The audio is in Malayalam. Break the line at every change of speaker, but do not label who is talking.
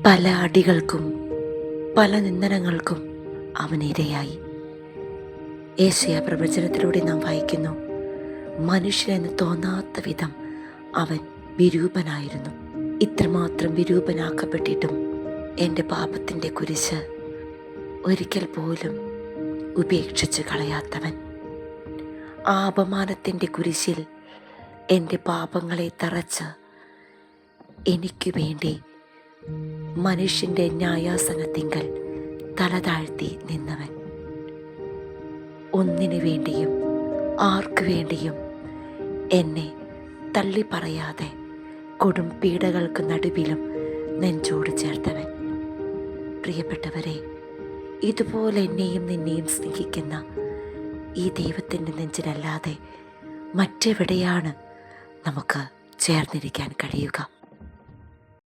പല അടികൾക്കും പല നിന്ദനങ്ങൾക്കും അവൻ ഇരയായി. യേശയ്യാ പ്രവചനത്തിലൂടെ നാം വായിക്കുന്നു, മനുഷ്യനെന്ന് തോന്നാത്ത വിധം അവൻ വിരൂപനായിരുന്നു. ഇത്രമാത്രം വിരൂപനാക്കപ്പെട്ടിട്ടും എൻ്റെ പാപത്തിൻ്റെ കുരിശ് ഒരിക്കൽ പോലും ഉപേക്ഷിച്ച് കളയാത്തവൻ, ആ അപമാനത്തിൻ്റെ കുരിശിൽ എൻ്റെ പാപങ്ങളെ തറച്ച് എനിക്ക് വേണ്ടി മനുഷ്യൻ്റെ ന്യായാസനത്തിങ്കൽ തല താഴ്ത്തി നിന്നവൻ, ഒന്നിനു വേണ്ടിയും ആർക്കു വേണ്ടിയും എന്നെ തള്ളി പറയാതെ കൊടും പീഡകൾക്ക് നടുവിലും നെഞ്ചോട് ചേർത്തവൻ. പ്രിയപ്പെട്ടവരെ, ഇതുപോലെ എന്നെയും നിന്നെയും സ്നേഹിക്കുന്ന ഈ ദൈവത്തിൻ്റെ നെഞ്ചിലല്ലാതെ മറ്റെവിടെയാണ് നമുക്ക് ചേർന്നിരിക്കാൻ കഴിയുക?